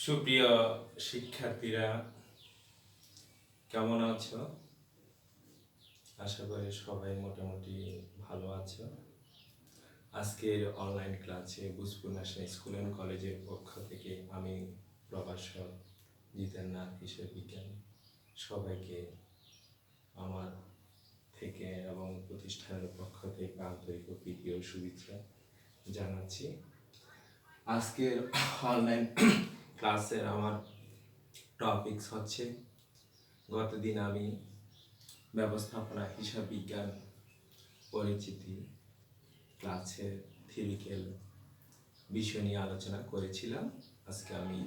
সুপ্রিয় শিক্ষার্থীরা, কেমন আছো? আশা করি সবাই মোটামুটি ভালো আছো। আজকের অনলাইন ক্লাসে বুজপুর ন্যাশনাল স্কুল অ্যান্ড কলেজের পক্ষ থেকে আমি প্রভাষক জিতেন্দ্রনাথ হিসেব বিজ্ঞান সবাইকে আমার থেকে এবং প্রতিষ্ঠানের পক্ষ থেকে আন্তরিক ও প্রীতি ও শুভেচ্ছা জানাচ্ছি। আজকের অনলাইন ক্লাসের আমার টপিকস হচ্ছে, গতদিন আমি ব্যবস্থাপনা হিসাব বিজ্ঞান পরিচিতি ক্লাসের থিওরিক্যাল বিষয় নিয়ে আলোচনা করেছিলাম। আজকে আমি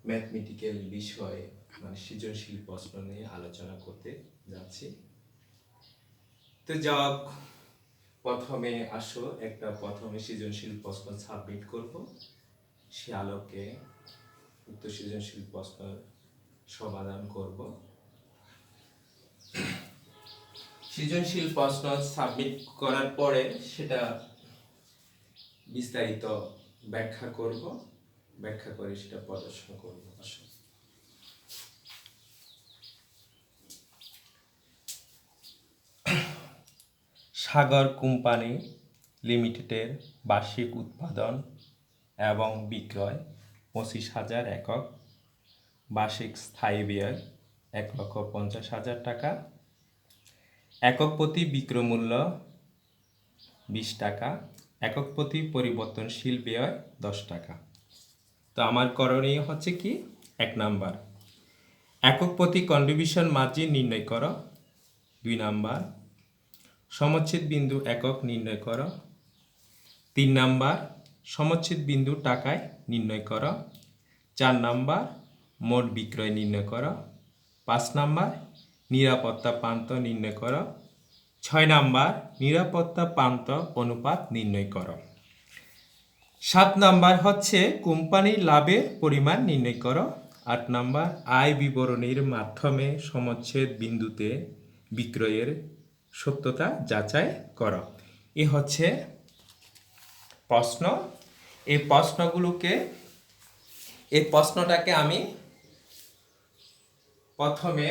ম্যাথমেটিক্যাল বিষয়ে সৃজনশীল প্রশ্ন নিয়ে আলোচনা করতে যাচ্ছি। তো যাক, প্রথমে সৃজনশীল প্রশ্ন সাবমিট করব। সে আলোকে উক্ত সৃজনশীল প্রশ্ন সমাধান করব। সৃজনশীল প্রশ্ন সাবমিট করার পরে সেটা বিস্তারিত ব্যাখ্যা করে সেটা প্রদর্শন করব। সাগর কোম্পানি লিমিটেডের বার্ষিক উৎপাদন এবং বিক্রয় 25,000 একক, বার্ষিক স্থায়ী ব্যয় 1,50,000 টাকা, একক প্রতি বিক্রয় মূল্য 20 টাকা, একক প্রতি পরিবর্তনশীল ব্যয় 10 টাকা। তো আমার করণীয় হচ্ছে কি, 1 নাম্বার একক প্রতি কন্ট্রিবিউশন মার্জিন নির্ণয় করো। 2 নাম্বার সমচ্ছেদ বিন্দু একক নির্ণয় করো। 3 নাম্বার সমচ্ছেদ বিন্দু টাকায় নির্ণয় করো। 4 নাম্বার মোট বিক্রয় নির্ণয় করো। 5 নাম্বার নিরাপত্তা প্রান্ত নির্ণয় করো। 6 নাম্বার নিরাপত্তা প্রান্ত অনুপাত নির্ণয় করো। 7 নাম্বার হচ্ছে কোম্পানির লাভের পরিমাণ নির্ণয় করো। 8 নাম্বার আয় বিবরণীর মাধ্যমে সমচ্ছেদ বিন্দুতে বিক্রয়ের সত্যতা যাচাই করো। এ হচ্ছে প্রশ্ন। এই প্রশ্নটাকে আমি প্রথমে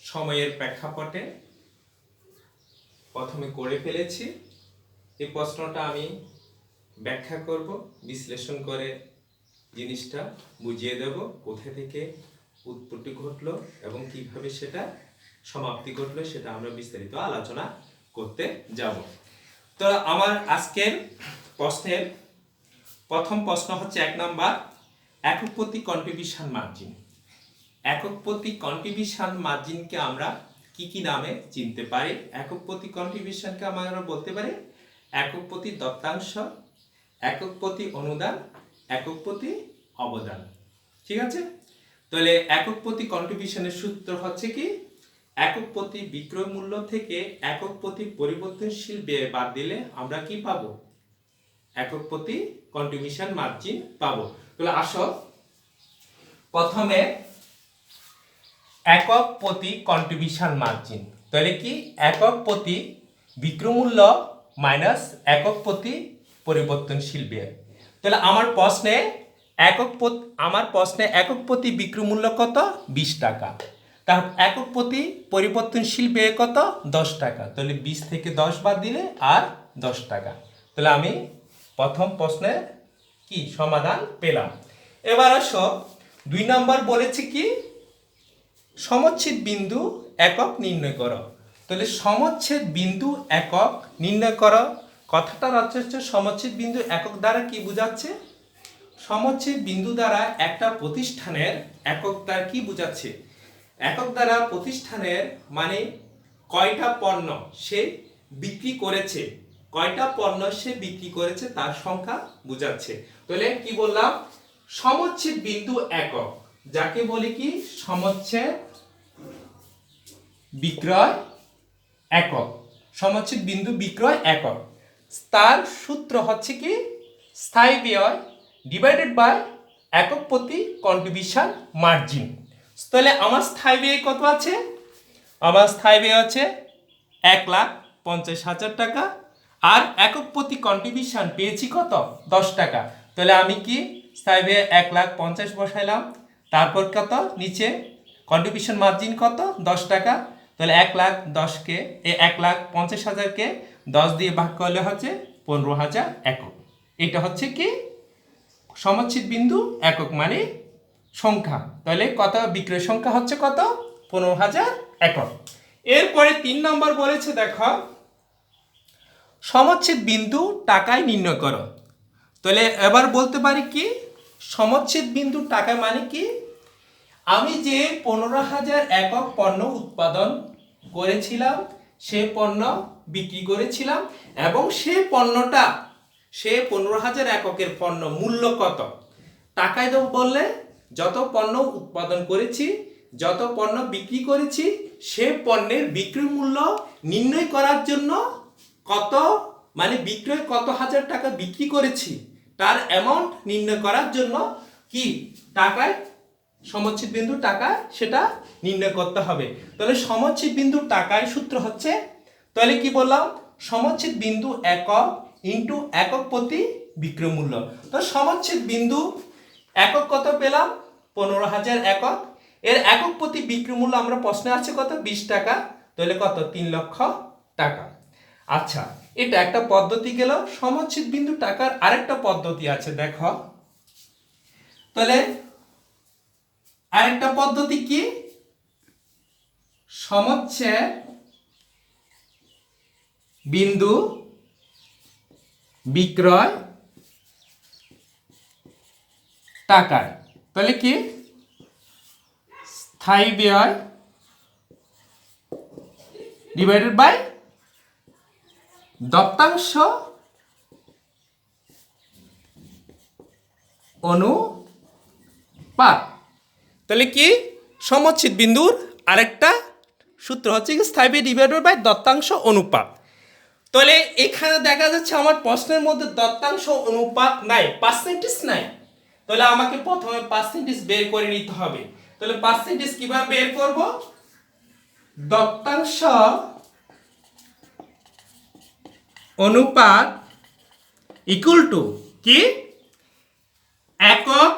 সময়ের প্রেক্ষাপটে করে ফেলেছি। এই প্রশ্নটা আমি ব্যাখ্যা করব, বিশ্লেষণ করে জিনিসটা বুঝিয়ে দেব, কোথা থেকে উৎপত্তি ঘটলো এবং কিভাবে সেটা সমাপ্তি ঘটলো, সেটা আমরা বিস্তারিত আলোচনা করতে যাব। তো আমার আজকের প্রশ্নের প্রথম প্রশ্ন হচ্ছে 1 নাম্বার একক প্রতি কন্ট্রিবিউশন মার্জিন। একক প্রতি কন্ট্রিবিউশন মার্জিনকে আমরা কি নামে চিনতে পারি? একক প্রতি কন্ট্রিবিউশনকে আমরা বলতে পারি একক প্রতি দত্তাংশ, একক প্রতি অনুদান, একক প্রতি অবদান। ঠিক আছে? তাহলে একক প্রতি কন্ট্রিবিউশনের সূত্র হচ্ছে কি, একক প্রতি বিক্রয় মূল্য থেকে একক প্রতি পরিবর্তনশীল ব্যয় বাদ দিলে আমরা কি পাবো? একক প্রতি কন্ট্রিবিউশন মার্জিন পাবো। তাহলে আসো প্রথমে একক প্রতি কন্ট্রিবিউশন মার্জিন, তাহলে কি একক প্রতি বিক্রয় মূল্য মাইনাস একক প্রতি পরিবর্তনশীল ব্যয়। তাহলে আমার প্রশ্নে একক প্রতি বিক্রয় মূল্য কত? 20 টাকা। তার একক প্রতি পরিবর্তনশীল ব্যয় কত? 10 টাকা। তাহলে 20 থেকে 10 বাদ দিলে আর 10 টাকা। তাহলে আমি প্রথম প্রশ্নের কি সমাধান পেলাম। এবার আসো 2 নাম্বার বলেছি কি, সমচ্ছেদ বিন্দু একক নির্ণয় করো। তাহলে সমচ্ছেদ বিন্দু একক নির্ণয় করো কথাটার অর্থ হচ্ছে সমচ্ছেদ বিন্দু একক দ্বারা কি বোঝাচ্ছে? সমচ্ছেদ বিন্দু দ্বারা একটা প্রতিষ্ঠানের একক দ্বারা কি বোঝাচ্ছে? একক দ্বারা প্রতিষ্ঠানের মানে কয়টা পণ্য সে বিক্রি করেছে তার সংখ্যা বোঝাচ্ছে। তাহলে কি বললাম? সমচ্ছেদ বিন্দু একক, যাকে বলি কি সমচ্ছেদ বিক্রয় একক, সমচ্ছেদ বিন্দু বিক্রয় একক। তার সূত্র হচ্ছে কি স্থায়ী ব্যয় ডিভাইডেড বাই একক প্রতি কন্ট্রিবিউশন মার্জিন। তাহলে আমার স্থায়ী ব্যয় কত আছে? আমার স্থায়ী ব্যয় আছে 1,50,000 টাকা, আর একক প্রতি কন্ট্রিবিউশন পেয়েছি কত? 10 টাকা। তাহলে আমি কি স্থায়ী ব্যয় 1,50,000 বসাইলাম, তারপর কত নিচে কন্ট্রিবিউশন মার্জিন কত 10 টাকা, তাহলে 1,10,000কে এই 1,50,000কে 10 দিয়ে ভাগ করলে হচ্ছে 15,000 একক। এটা হচ্ছে কি সমচ্ছেদ বিন্দু একক মানে সংখ্যা। তাহলে কত বিক্রয় সংখ্যা হচ্ছে কত 15,000 একক। এরপরে 3 নম্বর বলেছে দেখো সমচ্ছেদ বিন্দু টাকায় নির্ণয় করো। তাহলে এবার বলতে পারি কি সমচ্ছেদ বিন্দু টাকা মানে কি, আমি যে 15,000 একক পণ্য উৎপাদন করেছিলাম সে পণ্য বিক্রি করেছিলাম এবং সে 15,000 এককের পণ্য মূল্য কত টাকায় দেব বললে যত পণ্য উৎপাদন করেছি যত পণ্য বিক্রি করেছি সে পণ্যের বিক্রয় মূল্য নির্ণয় করার জন্য কত মানে বিক্রয় কত হাজার টাকা বিক্রি করেছি তার অ্যামাউন্ট নির্ণয় করার জন্য কি টাকায় সমচ্ছেদ বিন্দু টাকায় সেটা নির্ণয় করতে হবে। তাহলে সমচ্ছেদ বিন্দু টাকায় সূত্র হচ্ছে, তাহলে কি বললাম সমচ্ছেদ বিন্দু একক ইন্টু একক প্রতি বিক্রয় মূল্য। তো সমচ্ছেদ বিন্দু একক কত পেলাম 15,000 একক, এর একক প্রতি বিক্রয় মূল্য আমরা প্রশ্নে আছে কত 20 টাকা, তাহলে কত 3 লক্ষ টাকা। আচ্ছা এটা একটা পদ্ধতি গেল। সমচ্ছেদ বিন্দু টাকার আরেকটা পদ্ধতি আছে দেখো, তাহলে আরেকটা পদ্ধতি কি সমচ্ছেদ বিন্দু বিক্রয় টাকায়, তাহলে কি স্থায়ী ব্যয় ডিভাইডেড বাই দত্তাংশ অনুপাত। তাহলে কি সমচ্ছেদ বিন্দুর আরেকটা সূত্র হচ্ছে কি স্থায়ী ব্যয় ডিভাইডেড বাই দত্তাংশ অনুপাত। তাহলে এখানে দেখা যাচ্ছে আমার প্রশ্নের মধ্যে দত্তাংশ অনুপাত নাই, পার্সেন্টেজ নাই, তাহলে আমাকে প্রথমে পার্সেন্টেজ বের করে নিতে হবে। তাহলে পার্সেন্টেজ কিভাবে বের করব, দত্তাংশ অনুপাত ইকুয়াল টু কি একক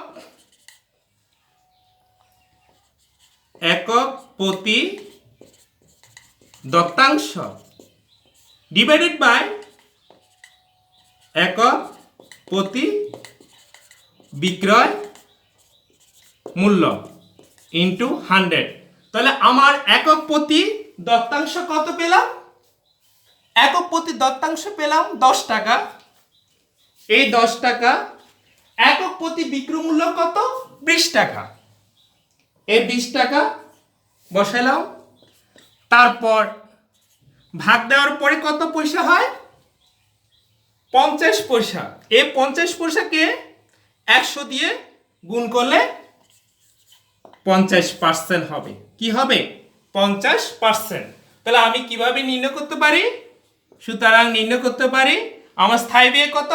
প্রতি দত্তাংশ ডিভাইডেড বাই একক প্রতি বিক্রয় মূল্য ইন্টু 100। তাহলে আমার একক প্রতি দত্তাংশ কত পেলাম, একক প্রতি দত্তাংশ পেলাম 10 টাকা, এই 10 টাকা একক প্রতি বিক্রয় মূল্য কত 20 টাকা, এই 20 টাকা বসালাম, তারপর ভাগ দেওয়ার পরে কত পয়সা হয় 50 পয়সা, এই 50 পয়সাকে 100 দিয়ে গুণ করলে 50% হবে, কি হবে 50%। তাহলে আমি কিভাবে নির্ণয় করতে পারি, সুতরাং নির্ণয় করতে পারি আমার স্থায়ী ব্যয় কত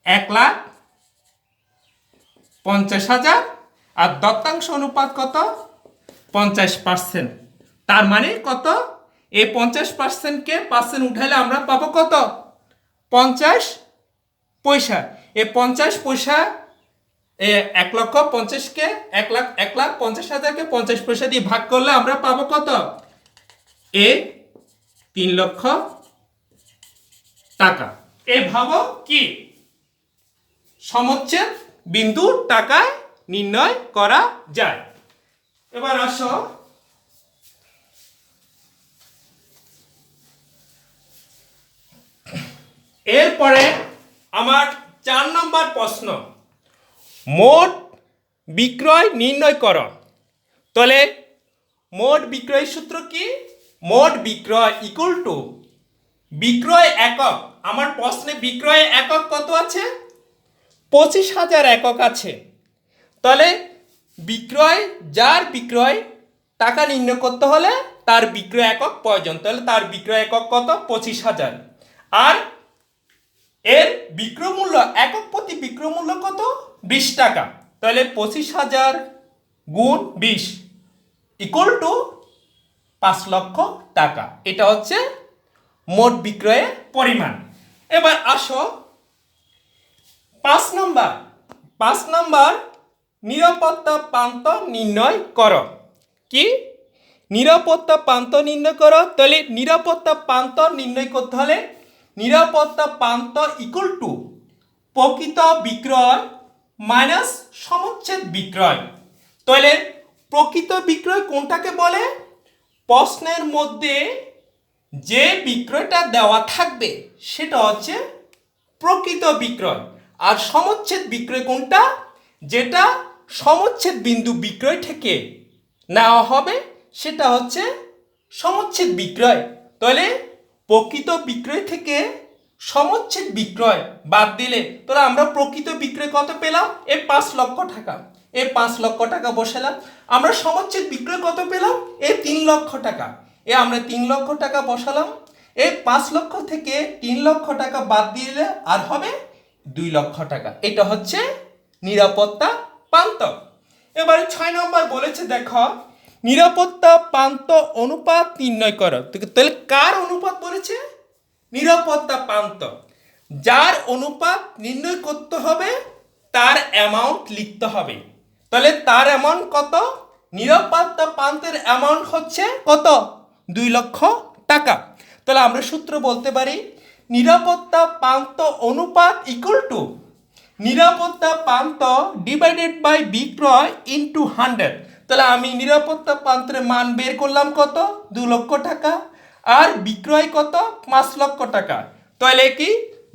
1,50,000 আর দত্তাংশ অনুপাত কত 50%। তার মানে কত এই 50%কে পার্সেন্ট উঠাইলে আমরা পাবো কত 50 পয়সা। এই 50 পয়সা 1,50,000কে 1,50,000কে 50 পয়সা দিয়ে ভাগ করলে আমরা পাবো কত 3 লক্ষ টাকা। এই ভাবো কি সমচ্ছেদ বিন্দু টাকায় নির্ণয় করা যায়। এবার আসো এরপরে আমার 4 নম্বর প্রশ্ন, মোট বিক্রয় নির্ণয় করো। তাহলে মোট বিক্রয় সূত্র কি, মোট বিক্রয় ইকুয়াল টু বিক্রয় একক, আমার প্রশ্নে বিক্রয় একক কত আছে 25,000 একক আছে। তাহলে বিক্রয় যার বিক্রয় টাকা নির্ণয় করতে হলে তার বিক্রয় একক প্রয়োজন, তাহলে তার বিক্রয় একক কত 25,000 আর এর বিক্রয় মূল্য একক প্রতি বিক্রয় মূল্য কত 20 টাকা। তাহলে 25,000 গুণ 20 ইকুয়াল টু 5 লক্ষ টাকা, এটা হচ্ছে মোট বিক্রয়ের পরিমাণ। এবার আসো 5 নম্বর 5 নাম্বার নিরাপত্তা প্রান্ত নির্ণয় করো। কি নিরাপত্তা প্রান্ত নির্ণয় করো? তাহলে নিরাপত্তা প্রান্ত নির্ণয় করতে হলে নিরাপত্তা প্রান্ত ইকুয়াল টু প্রকৃত বিক্রয় মাইনাস সমচ্ছেদ বিক্রয়। তাহলে প্রকৃত বিক্রয় কোনটাকে বলে? প্রশ্নের মধ্যে যে বিক্রয়টা দেওয়া থাকবে সেটা হচ্ছে প্রকৃত বিক্রয়। আর সমচ্ছেদ বিক্রয় কোনটা? যেটা সমচ্ছেদ বিন্দু বিক্রয় থেকে নেওয়া হবে সেটা হচ্ছে সমচ্ছেদ বিক্রয়। তাহলে প্রকৃত বিক্রয় থেকে সমচ্ছেদ বিক্রয় বাদ দিলে তাহলে আমরা প্রকৃত বিক্রয় কত পেলাম? 5 লক্ষ টাকা। 5 লক্ষ টাকা বসালাম। আমরা সমচ্ছেদ বিক্রয় কত পেলাম? 3 লক্ষ টাকা। আমরা 3 লক্ষ টাকা বসালাম। 5 লক্ষ থেকে 3 লক্ষ টাকা বাদ দিলে আর হবে 2 লক্ষ টাকা। এটা হচ্ছে নিরাপত্তা প্রান্ত। এবারে 6 নম্বর বলেছে, দেখো নিরাপত্তা প্রান্ত অনুপাত নির্ণয় করো। তাহলে কার অনুপাত বলেছে? নিরাপত্তা প্রান্ত। যার অনুপাত নির্ণয় করতে হবে তার অ্যামাউন্ট লিখতে হবে। তাহলে তার অ্যামাউন্ট কত? নিরাপত্তা প্রান্তের অ্যামাউন্ট হচ্ছে কত? 2 লক্ষ টাকা। তাহলে আমরা সূত্র বলতে পারি নিরাপত্তা প্রান্ত অনুপাত ইকুয়াল টু নিরাপত্তা প্রান্ত ডিভাইডেড বাই বিক্রয় ইনটু 100। তাহলে আমি নিরাপত্তা প্রান্তের মান বের করলাম কত? 2 লক্ষ টাকা। আর বিক্রয় কত? 5 লক্ষ টাকা। তাহলে কি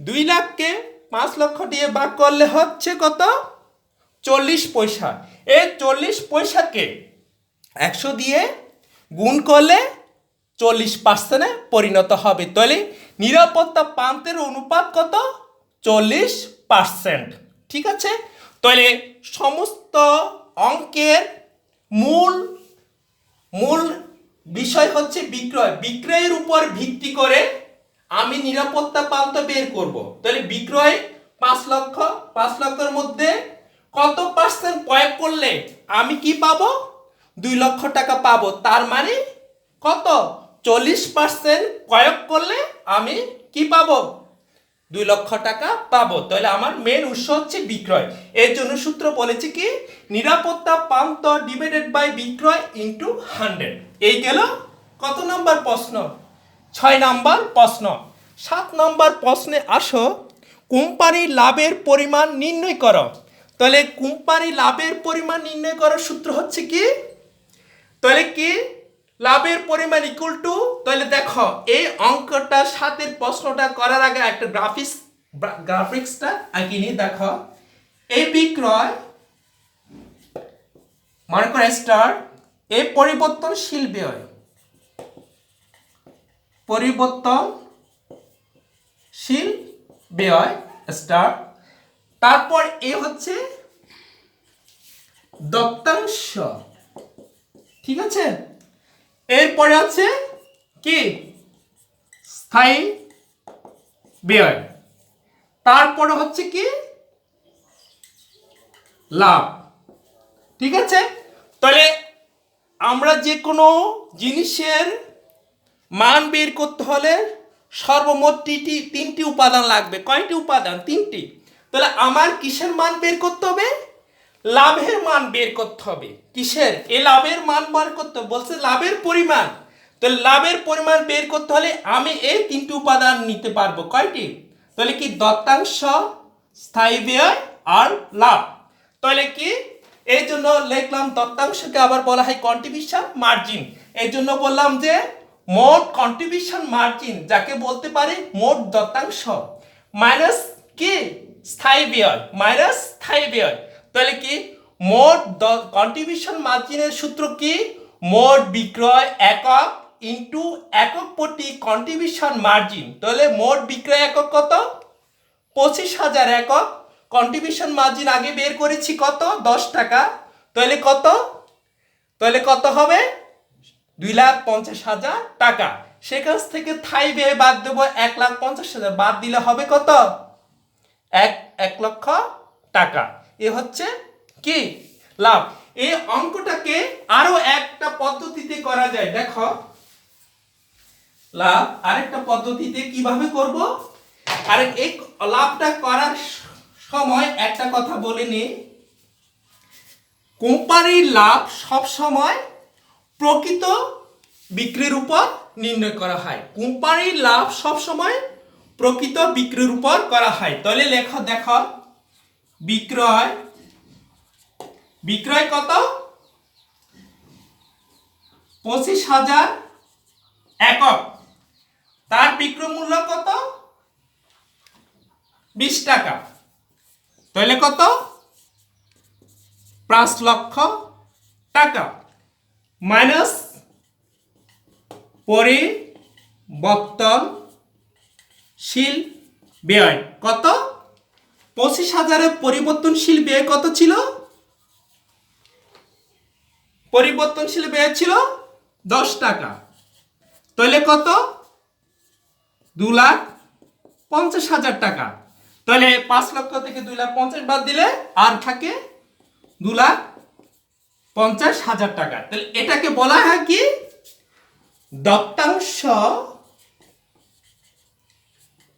2 লাখকে 5 লক্ষ দিয়ে ভাগ করলে হচ্ছে কত? 40 পয়সা। এই 40 পয়সাকে 100 দিয়ে গুণ করলে 40% পরিণত হবে। তাহলে নিরাপত্তা প্রান্তের অনুপাত কত? 40%। ঠিক আছে। তাহলে সমস্ত অঙ্কের মূল বিষয় হচ্ছে বিক্রয়। বিক্রয়ের উপর ভিত্তি করে আমি নিরাপত্তা প্রান্ত বের করব। তাহলে বিক্রয় 5 লক্ষ, 5 লক্ষের মধ্যে কত পার্সেন্ট প্রয়োগ করলে আমি কি পাবো? 2 লক্ষ টাকা পাবো। তার মানে কত? 40% প্রয়োগ করলে আমি কি পাবো? 2 লক্ষ টাকা পাবো। তাহলে আমার মেন উৎস হচ্ছে বিক্রয়। এর জন্য সূত্র বলেছে কি নিরাপত্তা প্রান্ত ডিভাইডেড বাই বিক্রয় ইনটু 100। এই গেল কত নম্বর প্রশ্ন? 6 নম্বর প্রশ্ন। 7 নম্বর প্রশ্নে আসো, কোম্পানির লাভের পরিমাণ নির্ণয় করো। তাহলে কোম্পানির লাভের পরিমাণ নির্ণয় করার সূত্র হচ্ছে কি? তাহলে কি লাভের পরিমাণ ইকুয়াল টু, তাহলে দেখো এই অঙ্কটার সাথে প্রশ্নটা করার আগে একটা গ্রাফিক্সটা আঁকি নি। দেখো এই বিক্রয় মনে করো স্টার, এই পরিবর্তনশীল ব্যয়, পরিবর্তনশীল ব্যয় স্টার। তারপর এ হচ্ছে দত্তাংশ। ঠিক আছে। এরপরে আছে কি স্থায়ী ব্যয়। তারপরে হচ্ছে কি লাভ। ঠিক আছে। তাহলে আমরা যে কোনো জিনিসের মান বের করতে হলে সর্বমোট 3টি উপাদান লাগবে। কয়টি উপাদান? 3টি। তাহলে আমার কিসের মান বের করতে হবে? লাভের মান বের করতে হবে। কিসের? এই লাভের মান বের করতে বলছে লাভের পরিমাণ। তো লাভের পরিমাণ বের করতে হলে আমি এই 3টি উপাদান নিতে পারবো। কয়টি? তাহলে কি দত্তাংশ, স্থায়ী ব্যয় আর লাভ। তাহলে কি এই জন্য লিখলাম দত্তাংশকে আবার বলা হয় কন্ট্রিবিউশন মার্জিন। এই জন্য বললাম যে মোট কন্ট্রিবিউশন মার্জিন যাকে বলতে পারি মোট দত্তাংশ মাইনাস কি স্থায়ী ব্যয়, মাইনাস স্থায়ী ব্যয়। তাহলে কি মোট কন্ট্রিবিউশন মার্জিনের সূত্র কি? মোট বিক্রয় একক ইনটু একক প্রতি কন্ট্রিবিউশন মার্জিন। তাহলে মোট বিক্রয় একক কত? 25,000 একক। কন্ট্রিবিউশন মার্জিন আগে বের করেছি কত? 10 টাকা। তাহলে কত? তাহলে কত হবে? 2,50,000 টাকা। সেখান থেকে স্থায়ী ব্যয় বাদ দেবো 1,50,000। বাদ দিলে হবে কত? 1 লক্ষ টাকা। এ হচ্ছে কি লাভ। এই অঙ্কটাকে আরো একটা পদ্ধতিতে করা যায়। দেখো লাভ আরেকটা পদ্ধতিতে কিভাবে করব। আর এই লাভটা করার সময় একটা কথা বলে নি, কোম্পানির লাভ সব সময় প্রকৃত বিক্রির উপর নির্ণয় করা হয়। কোম্পানির লাভ সব সময় প্রকৃত বিক্রির উপর করা হয়। তাহলে দেখো বিক্রয় বিক্রয় কত? 25,000 একক। তার বিক্রয় মূল্য কত? 20 টাকা। তাহলে কত? 5 লক্ষ টাকা মাইনাস পরিবর্তনশীল ব্যয় কত? 25,000 পরিবর্তনশীল ব্যয় কত ছিল? পরিবর্তনশীল ব্যয় ছিল 10 টাকা। তাহলে কত? 2,50,000 টাকা। তাহলে 5 লক্ষ থেকে 2,50,000 বাদ দিলে আর থাকে 2,50,000 টাকা। তাহলে এটাকে বলা হয় কি? দত্তাংশ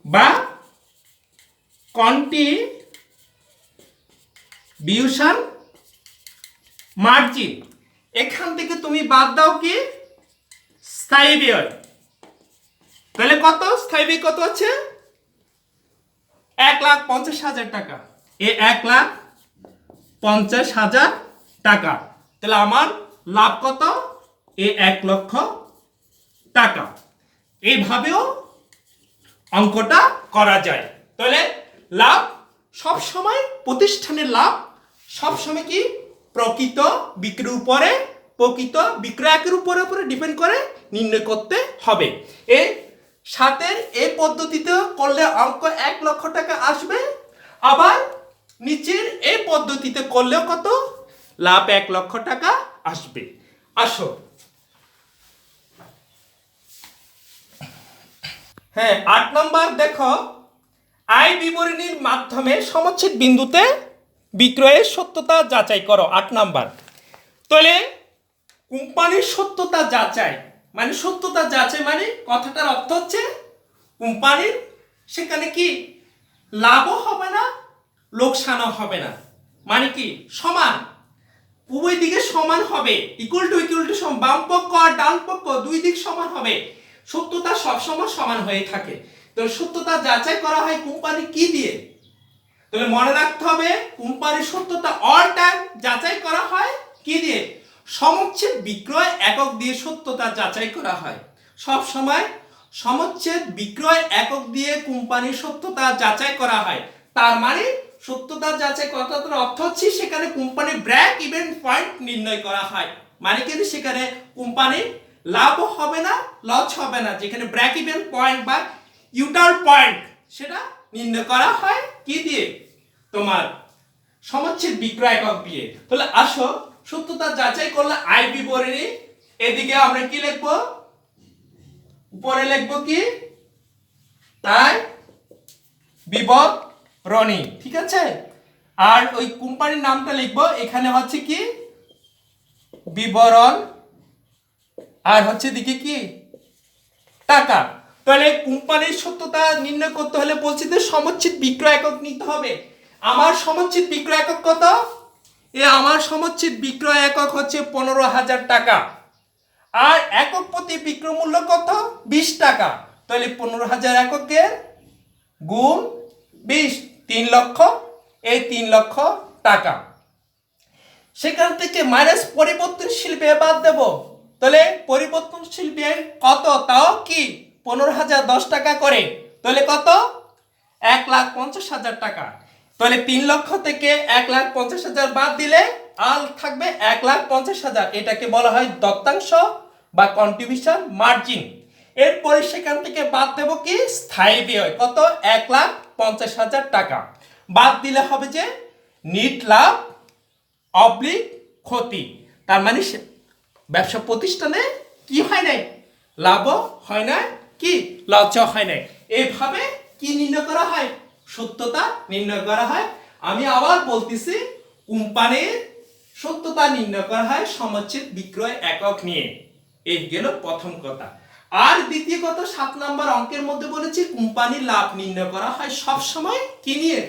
বা কন্ট্রিবিউশন মার্জিন। এখান থেকে তুমি বাদ দাও কি? স্থায়ী ব্যয়। তাহলে কত? স্থায়ী ব্যয় কত আছে? 1,50,000 টাকা। এই 1,50,000 টাকা। তাহলে আমার লাভ কত? এই 1 লক্ষ টাকা। এইভাবেও অঙ্কটা করা যায়। তাহলে লাভ সব সময়, প্রতিষ্ঠানের লাভ সব সময় কি? প্রকৃত বিক্রির উপরে, প্রকৃত বিক্রয়কের উপরে ডিপেন্ড করে নির্ণয় করতে হবে। এই সাতের এই পদ্ধতিতে করলে অঙ্ক 1 লক্ষ টাকা আসবে। আবার নিচের এই পদ্ধতিতে করলেও কত? লাভ 1 লক্ষ টাকা আসবে। আসো, হ্যাঁ 8 নম্বর দেখো, আয় বিবরণীর মাধ্যমে সমচ্ছেদ বিন্দুতে বিক্রয়ের সত্যতা যাচাই করো। 8 নাম্বার। তাহলে কোম্পানির সত্যতা যাচাই মানে, সত্যতা যাচাই মানে কথাটার অর্থ হচ্ছে কোম্পানির সেখানে কি লাভও হবে না, লোকসানও হবে না। মানে কি? সমান, উভয় দিকে সমান হবে, ইকুয়াল টু সমান। বাম পক্ষ আর ডান পক্ষ দুই দিক সমান হবে। সত্যতা সবসময় সমান হয়ে থাকে। তো সত্যতা যাচাই করা হয় কোম্পানি কি দিয়ে? তাহলে মনে রাখতে হবে, কোম্পানির সত্যতা অল টাইম যাচাই করা হয় কি দিয়ে? সমচ্ছেদ বিক্রয় একক দিয়ে সত্যতা যাচাই করা হয়। সব সময় সমচ্ছেদ বিক্রয় একক দিয়ে কোম্পানির সত্যতা যাচাই করা হয়। তার মানে সত্যতা যাচাই কথাটার অর্থ হচ্ছে সেখানে কোম্পানির ব্রেক ইভেন পয়েন্ট নির্ণয় করা হয়। মানে কিন্তু সেখানে কোম্পানির লাভও হবে না, লস হবে না। যেখানে ব্রেক ইভেন পয়েন্ট বা ইউটার পয়েন্ট সেটা নির্ণয় করা হয় কি দিয়ে? তোমার সমচ্ছেদ বিক্রয় একক দিয়ে। তাহলে আসো, সত্যতা যাচাই করলে আয় বিবরণী, এদিকে আমরা কি লিখব? উপরে লিখব কি? আয় বিবরণী। ঠিক আছে? আর ওই কোম্পানির নামটা লিখব, এখানে হচ্ছে কি? বিবরণ। আর হচ্ছে দিকে কি? টাকা। তাহলে কোম্পানির সত্যতা নির্ণয় করতে হলে বলছি যে সমচ্ছেদ বিক্রয় একক নিতে হবে। আমার সমচ্ছেদ বিক্রয় একক কত? আমার সমচ্ছেদ বিক্রয় একক হচ্ছে 15,000 টাকা। আর একক প্রতি বিক্রয় মূল্য কত? 20 টাকা। তাহলে 15,000 এককের গুণ 20, 3 লক্ষ। এই 3 লক্ষ টাকা। সেখান থেকে মাইনাস পরিবর্তনশীল ব্যয় বাদ দেব। তাহলে পরিবর্তনশীল ব্যয় কত? তাও কি 15,000 10 টাকা করে। তাহলে কত? 1,50,000 টাকা। তাহলে 3 লক্ষ থেকে 1,50,000 বাদ দিলে আর থাকবে 1,50,000। এটাকে বলা হয় দত্তাংশ বা কন্ট্রিবিউশন মার্জিন। এরপরে সেখান থেকে বাদ দেব কি? স্থায়ী ব্যয় কত? 1,50,000 টাকা। বাদ দিলে হবে যে নিট লাভ অবলিক ক্ষতি। তার মানে ব্যবসা প্রতিষ্ঠানে কি হয় নাই? লাভও হয় না, কি লসও হয় নাই। এইভাবে কি নির্ণয় করা হয়? সত্যতা নির্ণয় করা হয়। আমি আবার বলতেছি, কোম্পানির সত্যতা নির্ণয় করা হয় সমচ্ছেদ বিক্রয় একক নিয়ে। এই গেল প্রথম কথা। আর দ্বিতীয় কথা, 7 নম্বর অঙ্কের মধ্যে বলেছি কোম্পানির লাভ নির্ণয় করা হয় সব সময় কি নিয়ে?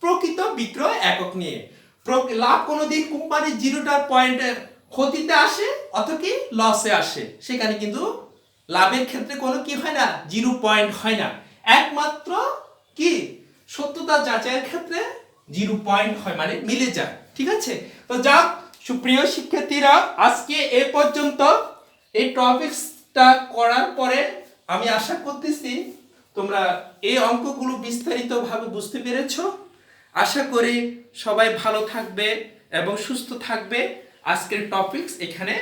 প্রকৃত বিক্রয় একক নিয়ে। লাভ কোনোদিন কোম্পানির জিরোটার পয়েন্টের ক্ষতিতে আসে অথবা কি লসে আসে, সেখানে কিন্তু লাভের ক্ষেত্রে কোনো কি হয় না, 0 পয়েন্ট হয় না। একমাত্র কি সত্যতা যাচাইয়ের ক্ষেত্রে 0 পয়েন্ট হয়, মানে মিলে যায়। ঠিক আছে, তো যাক সুপ্রিয় শিক্ষার্থীরা, আজকে এ পর্যন্ত। এই টপিকসটা করার পরে আমি আশা করতেছি তোমরা এই অঙ্কগুলো বিস্তারিতভাবে বুঝতে পেরেছো। আশা করি সবাই ভালো থাকবে এবং সুস্থ থাকবে। আজকের টপিকস এখানে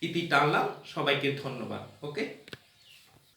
ইতি টানলাম। সবাইকে ধন্যবাদ। ওকে।